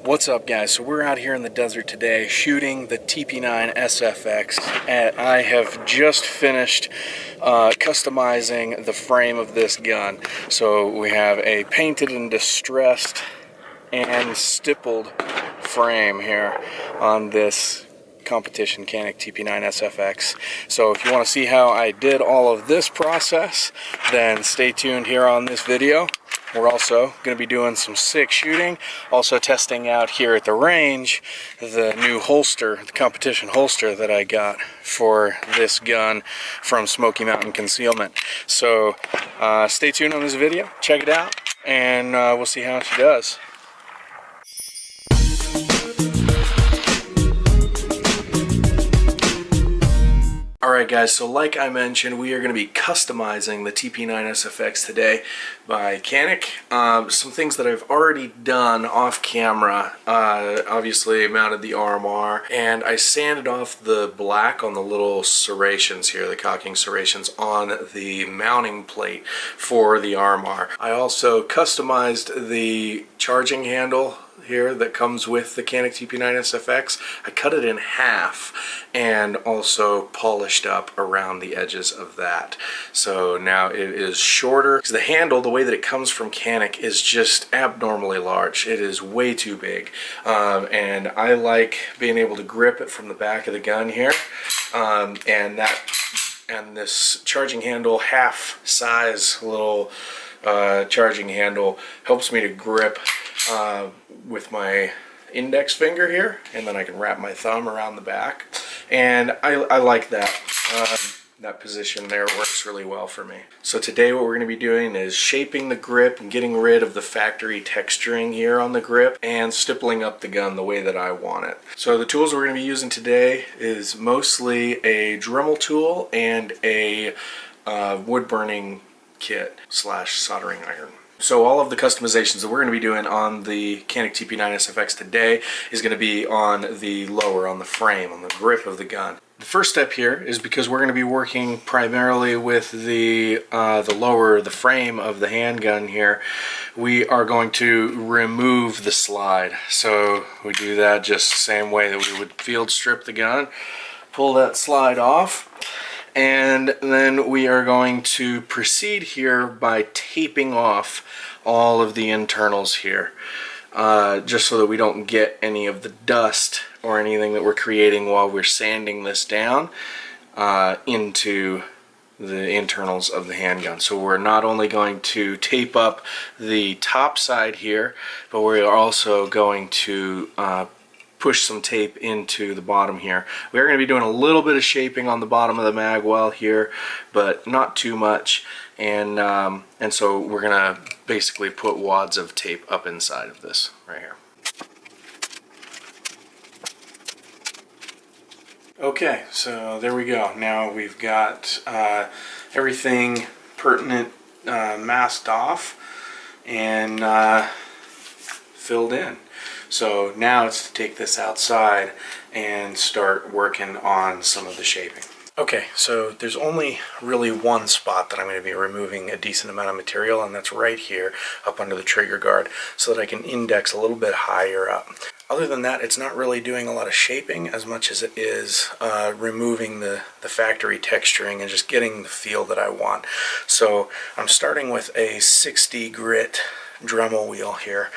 What's up, guys? So we're out here in the desert today shooting the TP9 SFx, and I have just finished customizing the frame of this gun. So we have a painted and distressed and stippled frame here on this competition Canik TP9 SFx. So if you want to see how I did all of this process, then stay tuned here on this video. We're also going to be doing some sick shooting, also testing out here at the range the new holster, the competition holster that I got for this gun from Smoky Mountain Concealment. So stay tuned on this video, check it out, and we'll see how she does. Alright guys, so like I mentioned, we are going to be customizing the TP9 SFx today by Canik. Some things that I've already done off camera. Obviously mounted the RMR, and I sanded off the black on the little serrations here, the cocking serrations on the mounting plate for the RMR. I also customized the charging handle here that comes with the Canik TP9 SFx. I cut it in half and also polished up around the edges of that. So now it is shorter. The handle, the way that it comes from Canik, is just abnormally large. It is way too big. And I like being able to grip it from the back of the gun here. And this charging handle, half size little charging handle, helps me to grip with my index finger here, and then I can wrap my thumb around the back, and I like that. That position there works really well for me. So today what we're going to be doing is shaping the grip and getting rid of the factory texturing here on the grip and stippling up the gun the way that I want it. So the tools we're going to be using today is mostly a Dremel tool and a wood burning kit / soldering iron. So all of the customizations that we're going to be doing on the Canik TP9 SFx today is going to be on the lower, on the frame, on the grip of the gun. The first step here is because we're going to be working primarily with the lower, the frame of the handgun here, we are going to remove the slide. So we do that just the same way that we would field strip the gun. Pull that slide off. And then we are going to proceed here by taping off all of the internals here, just so that we don't get any of the dust or anything that we're creating while we're sanding this down into the internals of the handgun. So we're not only going to tape up the top side here, but we're also going to push some tape into the bottom here. We're going to be doing a little bit of shaping on the bottom of the mag well here, but not too much, and so we're going to basically put wads of tape up inside of this right here. Okay, so there we go. Now we've got everything pertinent masked off and filled in. So now it's to take this outside and start working on some of the shaping. Okay, so there's only really one spot that I'm going to be removing a decent amount of material, and that's right here up under the trigger guard, so that I can index a little bit higher up. Other than that, it's not really doing a lot of shaping as much as it is removing the factory texturing and just getting the feel that I want. So I'm starting with a 60 grit Dremel wheel here,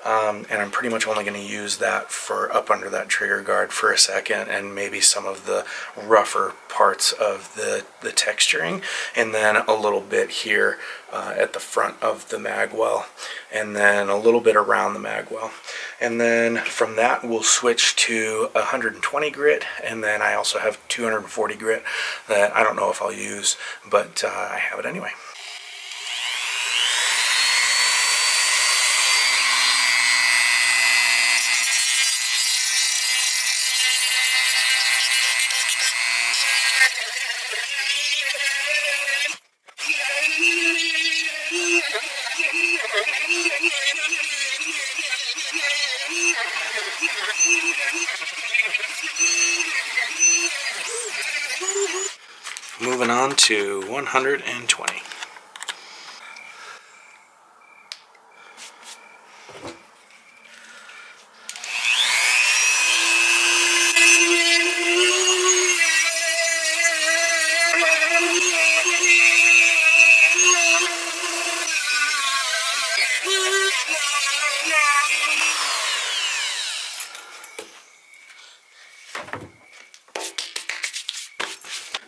and I'm pretty much only going to use that for up under that trigger guard for a second, and maybe some of the rougher parts of the texturing, and then a little bit here at the front of the mag well, and then a little bit around the mag well. And then from that we'll switch to 120 grit, and then I also have 240 grit that I don't know if I'll use, but I have it anyway. Moving on to 120.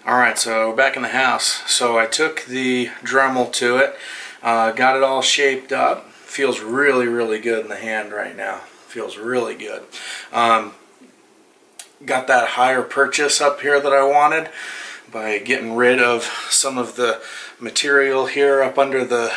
Alright, so we're back in the house. So I took the Dremel to it, got it all shaped up. Feels really, really good in the hand right now. Feels really good. Got that higher purchase up here that I wanted by getting rid of some of the material here up under the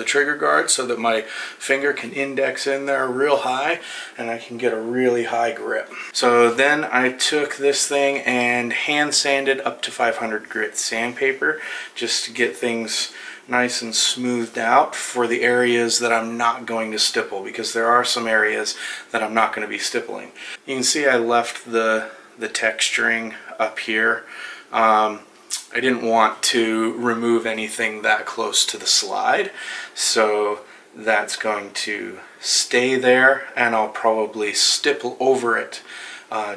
trigger guard so that my finger can index in there real high and I can get a really high grip. So then I took this thing and hand sanded up to 500 grit sandpaper just to get things nice and smoothed out for the areas that I'm not going to stipple, because there are some areas that I'm not going to be stippling. You can see I left the texturing up here. I didn't want to remove anything that close to the slide, so that's going to stay there, and I'll probably stipple over it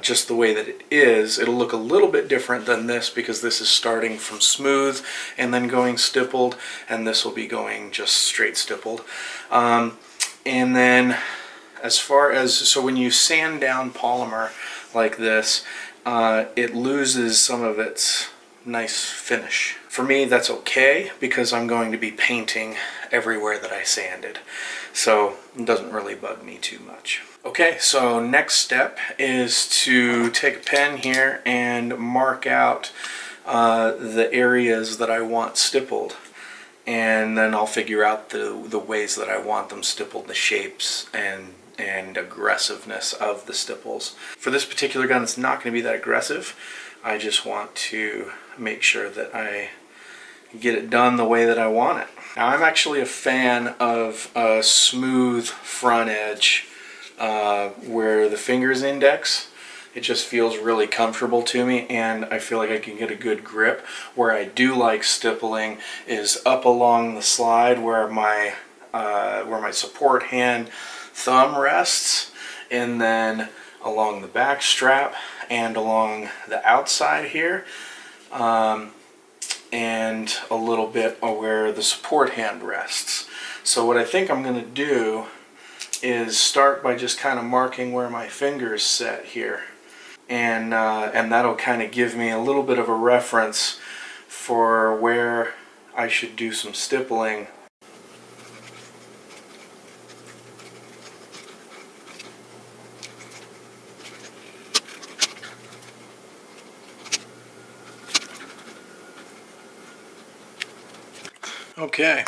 just the way that it is. It'll look a little bit different than this because this is starting from smooth and then going stippled, and this will be going just straight stippled. And then as far as, so when you sand down polymer like this, it loses some of its nice finish. For me, that's okay because I'm going to be painting everywhere that I sanded, so it doesn't really bug me too much. Okay, so next step is to take a pen here and mark out the areas that I want stippled, and then I'll figure out the ways that I want them stippled, the shapes and aggressiveness of the stipples. For this particular gun, it's not going to be that aggressive. I just want to make sure that I get it done the way that I want it. Now, I'm actually a fan of a smooth front edge where the fingers index. It just feels really comfortable to me, and I feel like I can get a good grip. Where I do like stippling is up along the slide where my support hand thumb rests, and then along the back strap and along the outside here, and a little bit where the support hand rests. So what I think I'm going to do is start by just kind of marking where my fingers set here, and that'll kind of give me a little bit of a reference for where I should do some stippling. Okay,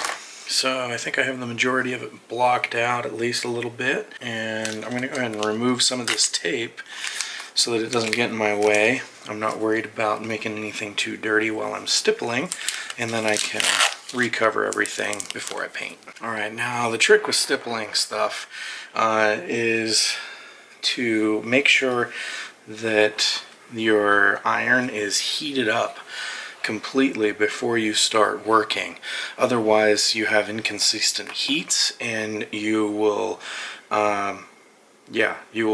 so I think I have the majority of it blocked out, at least a little bit, and I'm going to go ahead and remove some of this tape so that it doesn't get in my way. I'm not worried about making anything too dirty while I'm stippling, and then I can recover everything before I paint. Alright, now the trick with stippling stuff is to make sure that your iron is heated up completely before you start working. Otherwise you have inconsistent heats, and you will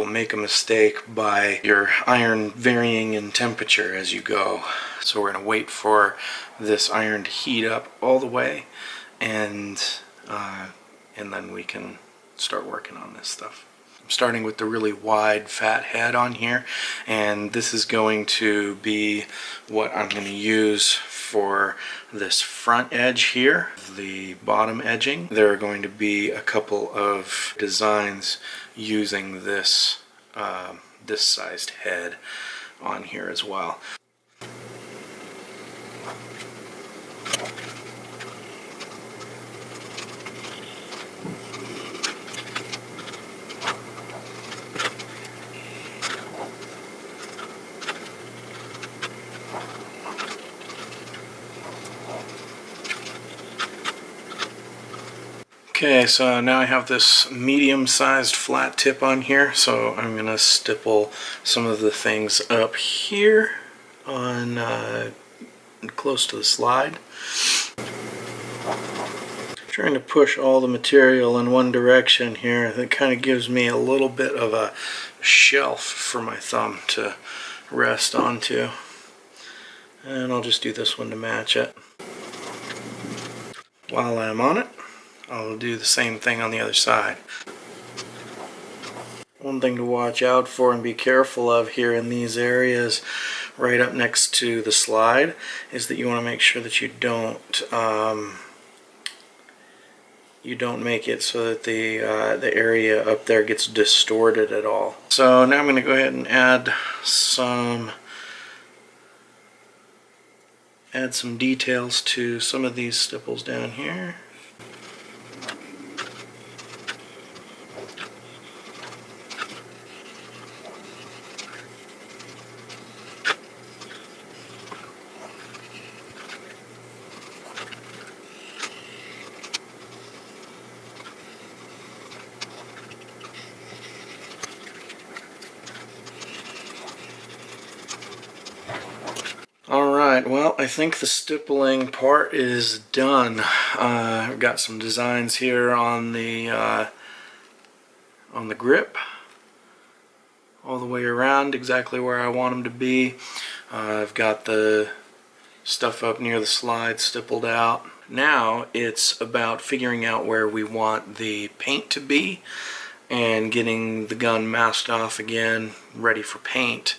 make a mistake by your iron varying in temperature as you go. So we're going to wait for this iron to heat up all the way, and then we can start working on this stuff. I'm starting with the really wide fat head on here, and this is going to be what I'm going to use for this front edge here, the bottom edging. There are going to be a couple of designs using this this sized head on here as well. Okay, so now I have this medium-sized flat tip on here, so I'm going to stipple some of the things up here on close to the slide. Trying to push all the material in one direction here. That kind of gives me a little bit of a shelf for my thumb to rest onto. And I'll just do this one to match it. While I'm on it, I'll do the same thing on the other side. One thing to watch out for and be careful of here in these areas right up next to the slide is that you want to make sure that you don't make it so that the area up there gets distorted at all. So now I'm going to go ahead and add some details to some of these stipples down here. Alright, well, I think the stippling part is done. I've got some designs here on the grip all the way around, exactly where I want them to be. I've got the stuff up near the slide stippled out. Now it's about figuring out where we want the paint to be and getting the gun masked off again, ready for paint.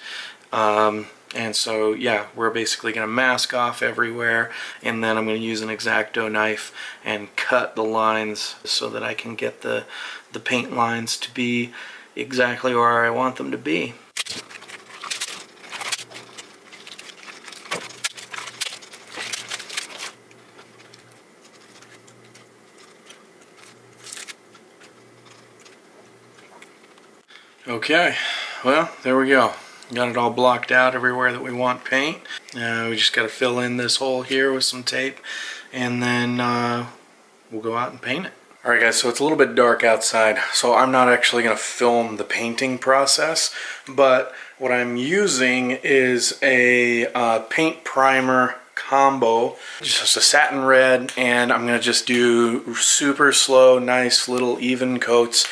And so, yeah, we're basically going to mask off everywhere, and then I'm going to use an X-Acto knife and cut the lines so that I can get the paint lines to be exactly where I want them to be. Okay, well, there we go. Got it all blocked out everywhere that we want paint. We just got to fill in this hole here with some tape, and then we'll go out and paint it. Alright guys, so it's a little bit dark outside, so I'm not actually going to film the painting process, but what I'm using is a paint primer combo, just a satin red, and I'm going to just do super slow, nice little even coats,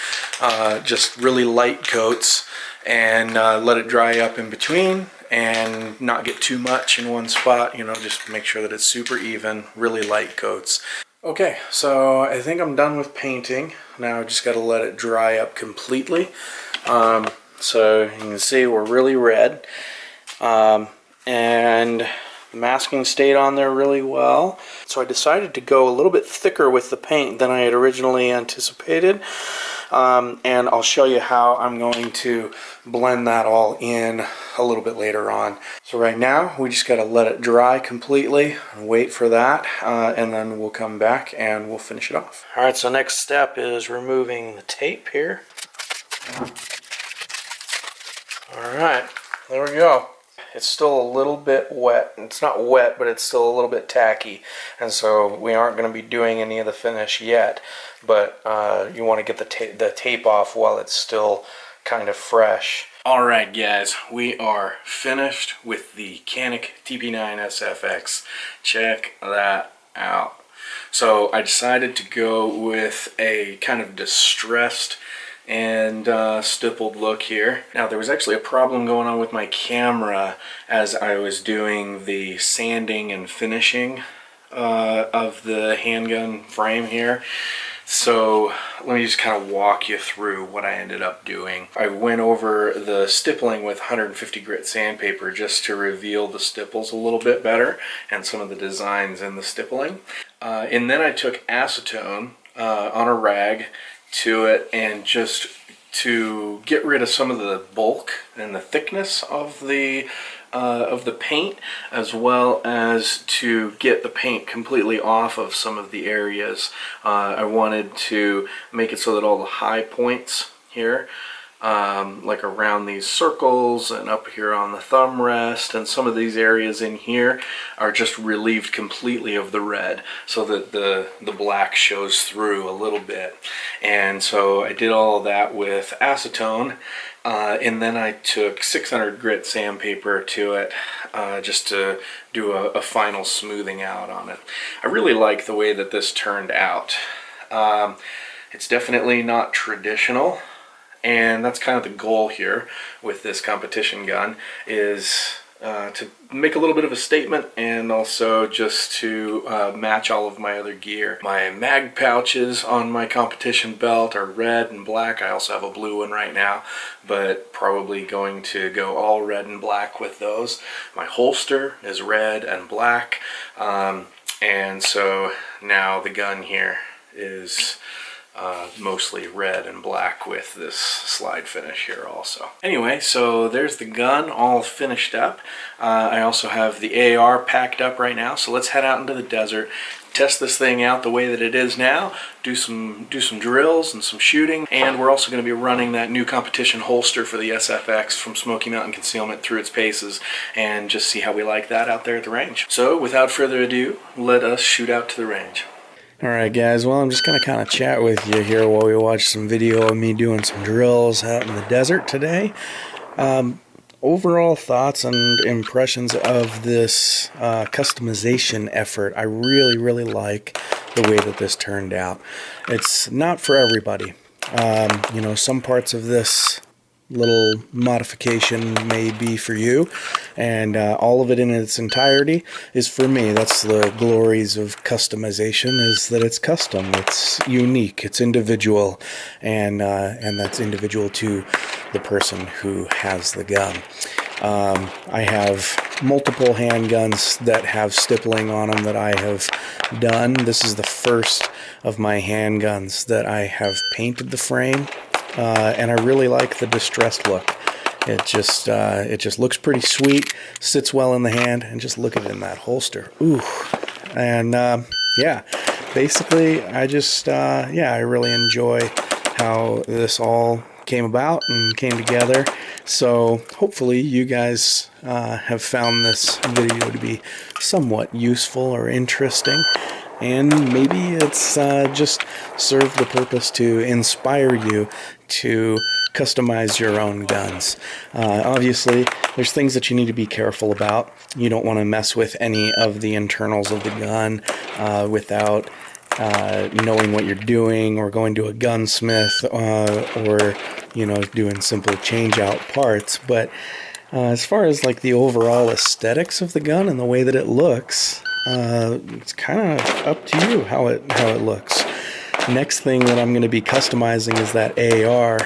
just really light coats, and let it dry up in between and not get too much in one spot, you know, just make sure that it's super even, really light coats. Okay, so I think I'm done with painting. Now I just got to let it dry up completely. So you can see we're really red, and the masking stayed on there really well. So I decided to go a little bit thicker with the paint than I had originally anticipated. And I'll show you how I'm going to blend that all in a little bit later on. So right now we just got to let it dry completely and wait for that, and then we'll come back and we'll finish it off. Alright, so next step is removing the tape here. Alright, there we go. It's still a little bit wet. It's not wet, but it's still a little bit tacky, and so we aren't going to be doing any of the finish yet, but you want to get the tape off while it's still kind of fresh. Alright guys, we are finished with the Canik TP9 SFx. Check that out. So I decided to go with a kind of distressed and stippled look here. Now there was actually a problem going on with my camera as I was doing the sanding and finishing of the handgun frame here. So let me just kind of walk you through what I ended up doing. I went over the stippling with 150 grit sandpaper just to reveal the stipples a little bit better and some of the designs in the stippling. And then I took acetone on a rag to it, and just to get rid of some of the bulk and the thickness of the paint, as well as to get the paint completely off of some of the areas. I wanted to make it so that all the high points here, like around these circles and up here on the thumb rest and some of these areas in here, are just relieved completely of the red so that the black shows through a little bit. And so I did all of that with acetone, and then I took 600 grit sandpaper to it just to do a final smoothing out on it. I really like the way that this turned out. It's definitely not traditional, and that's kind of the goal here with this competition gun, is to make a little bit of a statement, and also just to match all of my other gear. My mag pouches on my competition belt are red and black. I also have a blue one right now, but probably going to go all red and black with those. My holster is red and black, and so now the gun here is mostly red and black with this slide finish here also. Anyway, so there's the gun all finished up. I also have the AR packed up right now, so let's head out into the desert, test this thing out the way that it is now, do some drills and some shooting, and we're also going to be running that new competition holster for the SFx from Smoky Mountain Concealment through its paces, and just see how we like that out there at the range. So without further ado, let us shoot out to the range. Alright guys, well I'm just going to kind of chat with you here while we watch some video of me doing some drills out in the desert today. Overall thoughts and impressions of this customization effort. I really like the way that this turned out. It's not for everybody. You know, some parts of this little modification may be for you, and all of it in its entirety is for me. That's the glories of customization, is that it's custom, it's unique, it's individual, and that's individual to the person who has the gun. I have multiple handguns that have stippling on them that I have done. This is the first of my handguns that I have painted the frame. And I really like the distressed look. It just looks pretty sweet, sits well in the hand, and just look at it in that holster. Ooh, and yeah, basically I just yeah, I really enjoy how this all came about and came together. So hopefully you guys have found this video to be somewhat useful or interesting. And maybe it's just served the purpose to inspire you to customize your own guns. Obviously, there's things that you need to be careful about. You don't want to mess with any of the internals of the gun without knowing what you're doing, or going to a gunsmith, or you know, doing simple change out parts. But as far as like the overall aesthetics of the gun and the way that it looks, it's kind of up to you how it looks. Next thing that I'm going to be customizing is that AR,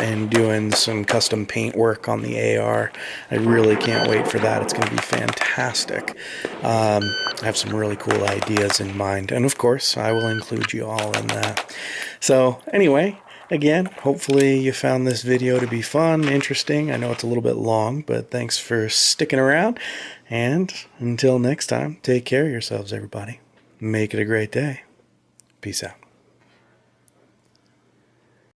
and doing some custom paint work on the AR. I really can't wait for that. It's going to be fantastic. I have some really cool ideas in mind, and of course I will include you all in that. So anyway, again, hopefully you found this video to be fun, interesting. I know it's a little bit long, but thanks for sticking around. And until next time, take care of yourselves, everybody. Make it a great day. Peace out.